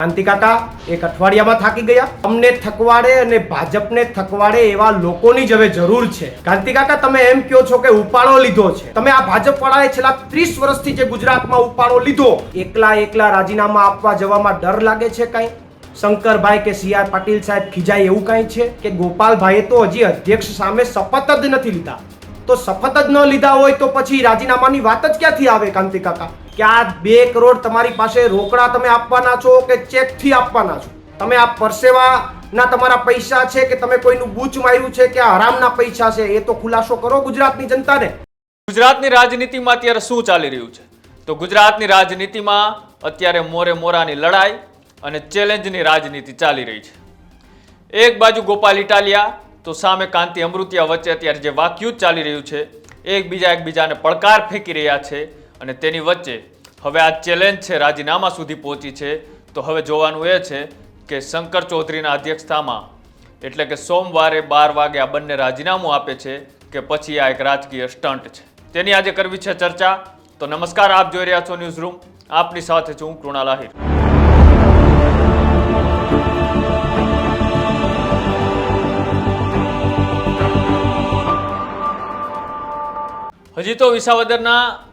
કાંતિ કાકા એક અઠવાડિયામાં થાકી ગયા. તમને થકવાડે અને ભાજપને થકવાડે એવા લોકોની જ હવે જરૂર છે. કાંતિ કાકા તમે એમ કહો છો કે ઉપાડો લીધો છે. તમે આ ભાજપ વાળાએ છેલ્લા 30 વર્ષથી જે ગુજરાતમાં ઉપાડો લીધો, એકલા રાજીનામા આપવા જવામાં ડર લાગે છે કઈ? શંકરભાઈ કે સી આર પાટીલ સાહેબ ખીજાય એવું કઈ છે કે ગોપાલભાઈએ તો હજી અધ્યક્ષ સામે શપથ જ નથી લીધા? તો શપથ જ ન લીધા હોય તો પછી રાજીનામાની વાત જ ક્યાંથી આવે કાંતિ કાકા? કે આ 2 કરોડ તમારી પાસે રોકડા તમે આપવાના છો કે ચેક થી આપવાના છો? તમે આ પરસેવાના તમારા પૈસા છે કે તમે કોઈનું બૂચ માર્યું છે કે આ હરામના પૈસા છે? એ તો ખુલાસો કરો ગુજરાતની જનતાને. ગુજરાતની રાજનીતિમાં અત્યારે શું ચાલી રહ્યું છે? તો ગુજરાતની રાજનીતિમાં અત્યારે મોરે મોરાની લડાઈ અને ચેલેન્જની રાજનીતિ ચાલી રહી છે. એક બાજુ ગોપાલ ઇટાલિયા તો સામે કાંતિ અમૃતિયા વચ્ચે અત્યારે જે વાકયુદ્ધ ચાલી રહ્યું છે, એકબીજાને પડકાર ફેંકી રહ્યા છે અને તેની વચ્ચે હવે આ ચેલેન્જ છે રાજીનામા સુધી પહોંચી છે. તો હવે જોવાનું એ છે કે શંકર ચૌધરીના અધ્યક્ષતામાં એટલે કે સોમવારે 12 વાગે આ બંને રાજીનામું આપે છે કે પછી આ એક રાજકીય સ્ટન્ટ છે, તેની આજે કરવી છે ચર્ચા. તો નમસ્કાર, આપ જોઈ રહ્યા છો ન્યૂઝ રૂમ. આપની સાથે છું કૃણાલ આહિર. હજી તો વિસાવદરના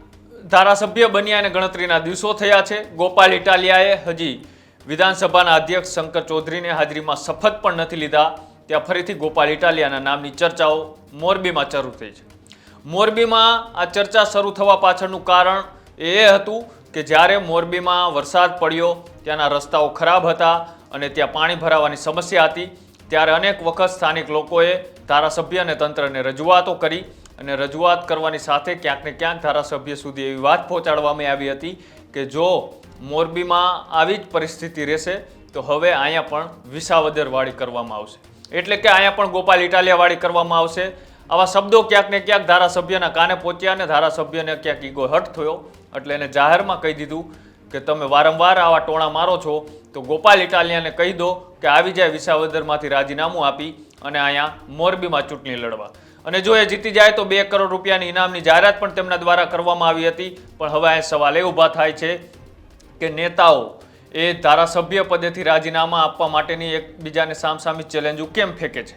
ધારાસભ્ય બન્યા અને ગણતરીના દિવસો થયા છે. ગોપાલ ઇટાલિયાએ હજી વિધાનસભાના અધ્યક્ષ શંકર ચૌધરીની હાજરીમાં શપથ પણ નથી લીધા. ત્યાં ફરીથી ગોપાલ ઇટાલિયાના નામની ચર્ચાઓ મોરબીમાં શરૂ થઈ છે. મોરબીમાં આ ચર્ચા શરૂ થવા પાછળનું કારણ એ હતું કે જ્યારે મોરબીમાં વરસાદ પડ્યો, ત્યાંના રસ્તાઓ ખરાબ હતા અને ત્યાં પાણી ભરાવાની સમસ્યા હતી. ત્યારે અનેક વખત સ્થાનિક લોકોએ ધારાસભ્ય અને તંત્રને રજૂઆતો કરી અને રજૂઆત કરવાની સાથે ક્યાંક ને ક્યાંક ધારાસભ્ય સુધી એવી વાત પહોંચાડવામાં આવી હતી કે જો મોરબીમાં આવી જ પરિસ્થિતિ રહેશે તો હવે અહીંયા પણ વિસાવદરવાળી કરવામાં આવશે, એટલે કે અહીંયા પણ ગોપાલ ઇટાલિયાવાળી કરવામાં આવશે. આવા શબ્દો ક્યાંક ને ક્યાંક ધારાસભ્યના કાને પહોંચ્યા અને ધારાસભ્યને ક્યાંક ઈગો હર્ટ થયો, એટલે એને જાહેરમાં કહી દીધું કે તમે વારંવાર આવા ટોણા મારો છો તો ગોપાલ ઇટાલિયાને કહી દો કે આવી જાય વિસાવદરમાંથી રાજીનામું આપી અને અહીંયા મોરબીમાં ચૂંટણી લડવા. અને જો એ જીતી જાય તો 2 કરોડ રૂપિયાની ઇનામની જાહેરાત પણ તેમના દ્વારા કરવામાં આવી હતી. પણ હવે આ સવાલ એ ઊભા થાય છે કે નેતાઓ એ ધારાસભ્ય પદેથી રાજીનામા આપવા માટેની એકબીજાને સામસામી ચેલેન્જો કેમ ફેંકે છે?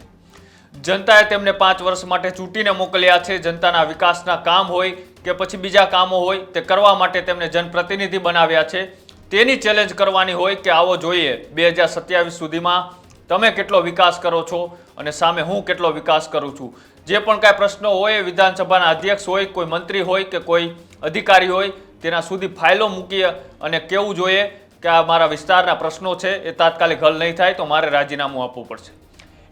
જનતાએ તેમને 5 વર્ષ માટે ચૂંટીને મોકલ્યા છે. જનતાના વિકાસના કામ હોય કે પછી બીજા કામો હોય તે કરવા માટે તેમને જનપ્રતિનિધિ બનાવ્યા છે. તેની ચેલેન્જ કરવાની હોય કે આવો જોઈએ 2027 સુધીમાં તમે કેટલો વિકાસ કરો છો અને સામે હું કેટલો વિકાસ કરું છું. જે પણ કાંઈ પ્રશ્નો હોય, વિધાનસભાના અધ્યક્ષ હોય, કોઈ મંત્રી હોય કે કોઈ અધિકારી હોય, તેના સુધી ફાઇલો મૂકી અને કહેવું જોઈએ કે આ મારા વિસ્તારના પ્રશ્નો છે, એ તાત્કાલિક હલ નહીં થાય તો મારે રાજીનામું આપવું પડશે.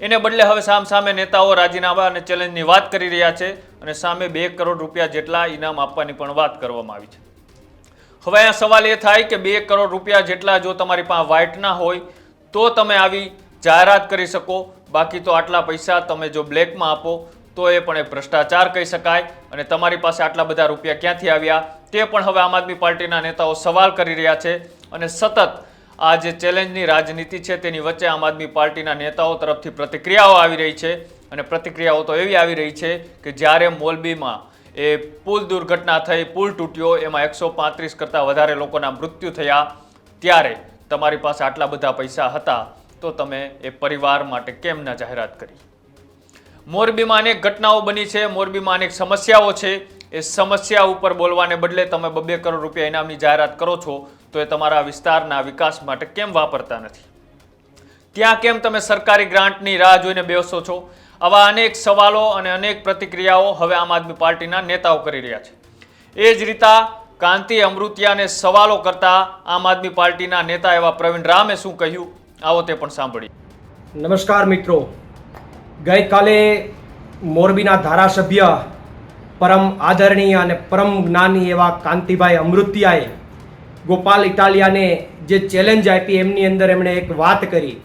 એને બદલે હવે સામે નેતાઓ રાજીનામા અને ચેલેન્જની વાત કરી રહ્યા છે અને સામે 2 કરોડ રૂપિયા જેટલા ઇનામ આપવાની પણ વાત કરવામાં આવી છે. હવે અહીંયા સવાલ એ થાય કે 2 કરોડ રૂપિયા જેટલા જો તમારી પાસે વ્હાઇટના હોય તો તમે આવી જાહેરાત કરી શકો, બાકી તો આટલા પૈસા તમે જો બ્લેકમાં આપો તો એ પણ એક ભ્રષ્ટાચાર કહી શકાય. અને તમારી પાસે આટલા બધા રૂપિયા ક્યાંથી આવ્યા તે પણ હવે આમ આદમી પાર્ટીના નેતાઓ સવાલ કરી રહ્યા છે. અને સતત આ જે ચેલેન્જની રાજનીતિ છે તેની વચ્ચે આમ આદમી પાર્ટીના નેતાઓ તરફથી પ્રતિક્રિયાઓ આવી રહી છે. અને પ્રતિક્રિયાઓ તો એવી આવી રહી છે કે જ્યારે મોરબીમાં એ પુલ દુર્ઘટના થઈ, પુલ તૂટ્યો, એમાં 135 કરતાં વધારે લોકોના મૃત્યુ થયા, ત્યારે તમારી પાસે આટલા બધા પૈસા હતા તો તમે એ પરિવાર માટે કેમ ના જાહેરાત કરી? મોરબીમાં અનેક ઘટનાઓ બની છે, મોરબીમાં અનેક સમસ્યાઓ છે. એ સમસ્યા ઉપર બોલવાને બદલે તમે 2 કરોડ રૂપિયા ઇનામની જાહેરાત કરો છો તો એ તમારા વિસ્તારના વિકાસ માટે કેમ વાપરતા નથી? ત્યાં કેમ તમે સરકારી ગ્રાન્ટની રાહ જોઈને બેસો છો? આવા અનેક સવાલો અને અનેક પ્રતિક્રિયાઓ હવે આમ આદમી પાર્ટીના નેતાઓ કરી રહ્યા છે. એ જ રીતે કાંતિ અમૃતિયાને સવાલો કરતા આમ આદમી પાર્ટીના નેતા એવા પ્રવીણ રામે શું કહ્યું, આવો તે પણ સાંભળીએ. નમસ્કાર મિત્રો. ગઈકાલે મોરબીના ધારાસભ્ય પરમ આદરણીય અને પરમ જ્ઞાની એવા કાંતિભાઈ અમૃતિયાએ ગોપાલ ઇટાલિયાને જે ચેલેન્જ આપી એમની અંદર એમણે એક વાત કરી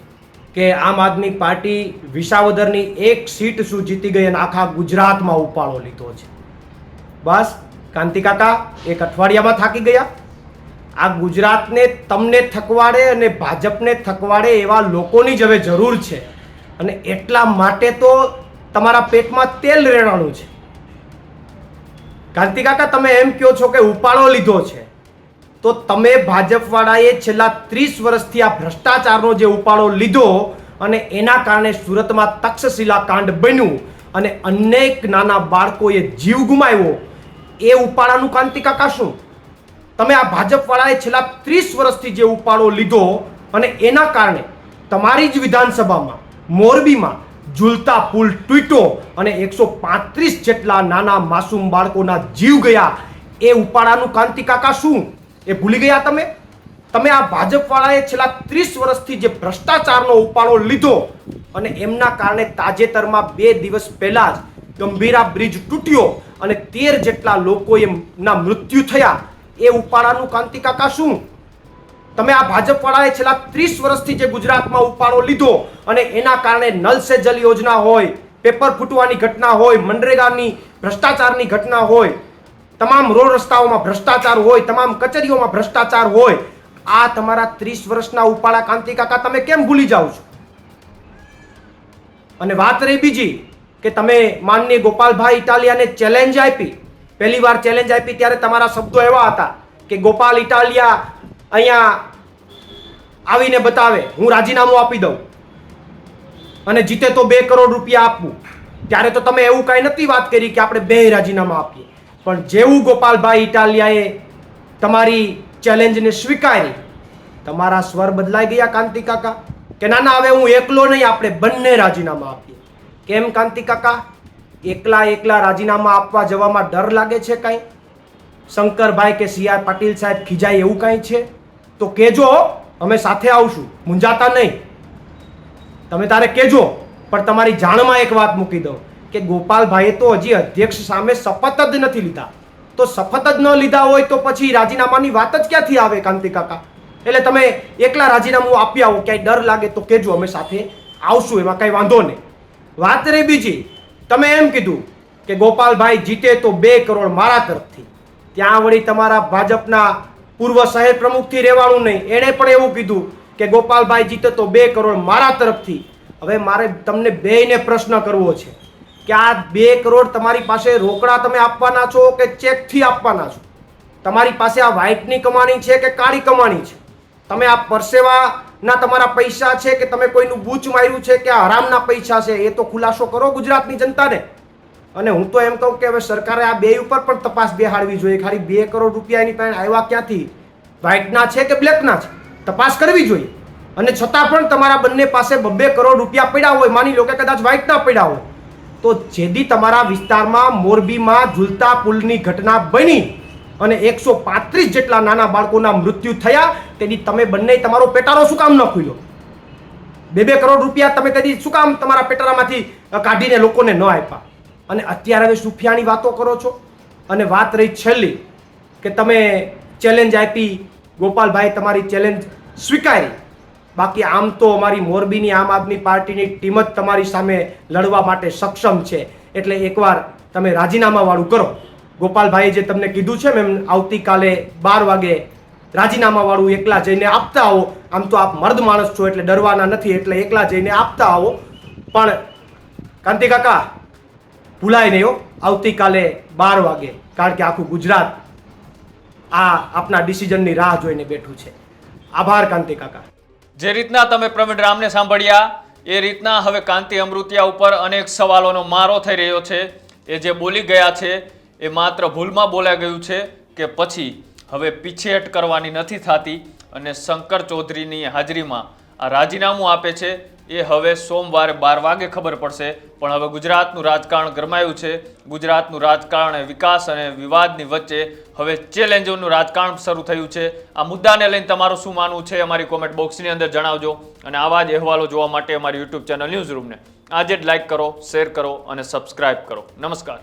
કે આમ આદમી પાર્ટી વિસાવદરની 1 સીટ શું જીતી ગઈ અને આખા ગુજરાતમાં ઉપાડો લીધો છે. બસ કાંતિ કાકા એક અઠવાડિયામાં થાકી ગયા. આ ગુજરાતને તમને થકવાડે અને ભાજપને થકવાડે એવા લોકોની જ હવે જરૂર છે. અને એટલા માટે તો તમારા પેટમાં તેલ રેડાણું છે. કાંતિ કાકા તમે એમ કહો છો કે ઉપાડો લીધો છે, તો તમે ભાજપવાળાએ છેલ્લા 30 વર્ષથી આ ભ્રષ્ટાચારનો જે ઉપાડો લીધો અને એના કારણે સુરતમાં તક્ષશિલા કાંડ બન્યું અને અનેક નાના બાળકોએ જીવ ગુમાવ્યો, એ ઉપાડાનું કાંતિ કાકા શું? તમે આ ભાજપવાળાએ છેલ્લા 30 વર્ષથી જે ઉપાડો લીધો અને એના કારણે તમારી જ વિધાનસભામાં મોરબીમાં ઝૂલતા પુલ તૂટ્યો અને 135 જેટલા નાના માસૂમ બાળકોના જીવ ગયા, એ ઉપાડાનું કાંતિ કાકા શું? એ ભૂલી ગયા તમે? તમે આ ભાજપવાળાએ છેલ્લા 30 વર્ષથી જે ભ્રષ્ટાચારનો ઉપાડો લીધો અને એમના કારણે તાજેતરમાં 2 દિવસ પહેલા જ ગંભીરા બ્રિજ તૂટ્યો અને 13 જેટલા લોકોએ ના મૃત્યુ થયા, એ ઉપાડાનું કાંતિ કાકા શું? તમે આ ભાજપવાળાએ છેલ્લા 30 વર્ષથી જે ગુજરાતમાં ઉપાડો લીધો અને એના કારણે નલ સે જલ યોજના હોય, પેપર ફૂટવાની ઘટના હોય, મનરેગાની ભ્રષ્ટાચારની ઘટના હોય, તમામ રોડ રસ્તાઓમાં ભ્રષ્ટાચાર હોય, તમામ કચેરીઓમાં ભ્રષ્ટાચાર હોય, આ તમારા 30 વર્ષના ઉપાડા કાંતિ કાકા તમે કેમ ભૂલી જાઓ છો? અને વાત રહી બીજી કે તમે માનનીય ગોપાલભાઈ ઇટાલિયાને ચેલેન્જ આપી, પહેલી વાર ચેલેન્જ આપી ત્યારે તમારા શબ્દો એવા હતા કે ગોપાલ ઇટાલિયા અહીંયા આવીને બતાવે, હું રાજીનામું આપી દઉં અને જીતે તો 2 કરોડ રૂપિયા આપવું. ત્યારે તો તમે એવું કાંઈ નથી વાત કરી કે આપણે 2 રાજીનામા આપીએ, પણ જેવું ગોપાલભાઈ ઇટાલિયાએ તમારી ચેલેન્જને સ્વીકારી, તમારા સ્વર બદલાઈ ગયા કાંતિ કાકા કે ના ના, હવે હું એકલો નહીં, આપણે બંને રાજીનામા આપીએ. કેમ કાંતિ કાકા? એકલા રાજીનામા આપવા જવામાં ડર લાગે છે કાંઈ? શંકરભાઈ કે સી આર પાટીલ સાહેબ ખીજાય એવું કાંઈ છે તો કહેજો, અમે સાથે આવશું, મૂંઝાતા નહીં. તમે તારે કહેજો, પણ તમારી જાણમાં એક વાત મૂકી દઉં કે ગોપાલભાઈએ તો હજી અધ્યક્ષ સામે શપથ જ નથી લીધા. તો શપથ જ ન લીધા હોય તો પછી રાજીનામાની વાત જ ક્યાંથી આવે કાંતિ કાકા? એટલે તમે એકલા રાજીનામું આપી આવો, ક્યાંય ડર લાગે તો કહેજો, અમે સાથે આવશું, એમાં કંઈ વાંધો નહીં. વાત રહી બીજી, તમે એમ કીધું કે ગોપાલભાઈ જીતે તો 2 કરોડ મારા તરફથી. ત્યાં વળી તમારા ભાજપના પૂર્વ શહેર પ્રમુખથી રહેવાનું નહીં, એણે પણ એવું કીધું કે ગોપાલભાઈ જીતે તો 2 કરોડ મારા તરફથી. હવે મારે તમને બેયને પ્રશ્ન કરવો છે કે આ 2 કરોડ તમારી પાસે રોકડા તમે આપવાના છો કે ચેકથી આપવાના છો? તમારી પાસે આ વ્હાઇટની કમાણી છે કે કાળી કમાણી છે? તમે આ પરસેવાના તમારા પૈસા છે કે તમે કોઈનું બૂચ માર્યું છે કે આ હરામના પૈસા છે? એ તો ખુલાસો કરો ગુજરાતની જનતાને. અને હું તો એમ કહું કે હવે સરકારે આ 2 ઉપર પણ તપાસ બેહાડવી જોઈએ. ખાલી 2 કરોડ રૂપિયા એની પાસે આવ્યા ક્યાંથી? વ્હાઇટના છે કે બ્લેકના છે? તપાસ કરવી જોઈએ. અને છતાં પણ તમારા બંને પાસે 2 કરોડ રૂપિયા પડ્યા હોય, માની લો કે કદાચ વ્હાઇટના પડ્યા હોય, તો જેથી તમારા વિસ્તારમાં મોરબીમાં ઝૂલતા પુલની ઘટના બની અને 135 જેટલા નાના બાળકોના મૃત્યુ થયા, તેથી તમે બંને તમારો પેટારો શું કામ ન ખુલ્યો? 2 કરોડ રૂપિયા તમે કદી શું કામ તમારા પેટારામાંથી કાઢીને લોકોને ન આપ્યા? અને અત્યારે હવે સુફિયાની વાતો કરો છો. અને વાત રહી છેલ્લી કે તમે ચેલેન્જ આપી, ગોપાલભાઈ તમારી ચેલેન્જ સ્વીકારી, બાકી આમ તો અમારી મોરબીની આમ આદમી પાર્ટીની ટીમ જ તમારી સામે લડવા માટે સક્ષમ છે. એટલે એકવાર તમે રાજીનામા વાળું કરો. ગોપાલભાઈએ જે તમને કીધું છે મેમ, આવતીકાલે 12 વાગે રાજીનામા વાળું એકલા જઈને આપતા આવો. આમ તો આપ મર્દ માણસ છો એટલે ડરવાના નથી, એટલે એકલા જઈને આપતા આવો. પણ કાંતિ કાકા ભૂલાય નહીં હો, આવતીકાલે 12 વાગે, કારણ કે આખું ગુજરાત આ આપના ડિસિઝનની રાહ જોઈને બેઠું છે. આભાર કાંતિ કાકા. જે રીતના તમે પ્રવીણ રામને સાંભળ્યા, એ રીતના હવે કાંતિ અમૃતિયા ઉપર અનેક સવાલોનો મારો થઈ રહ્યો છે. એ જે બોલી ગયા છે એ માત્ર ભૂલમાં બોલાઈ ગયું છે કે પછી હવે પીછેહટ કરવાની નથી થતી અને શંકર ચૌધરીની હાજરીમાં આ રાજીનામું આપે છે. એ હવે સોમવારે 12 વાગે ખબર પડશે. પણ હવે ગુજરાતનું રાજકારણ ગરમાયું છે. ગુજરાતનું રાજકારણ વિકાસ અને વિવાદની વચ્ચે હવે ચેલેન્જોનું રાજકારણ શરૂ થયું છે. આ મુદ્દાને લઈને તમારું શું માનવું છે અમારી કોમેન્ટ બોક્સની અંદર જણાવજો. અને આવા જ અહેવાલો જોવા માટે અમારી યુટ્યુબ ચેનલ ન્યૂઝ રૂમને આજે જ લાઇક કરો, શેર કરો અને સબસ્ક્રાઇબ કરો. નમસ્કાર.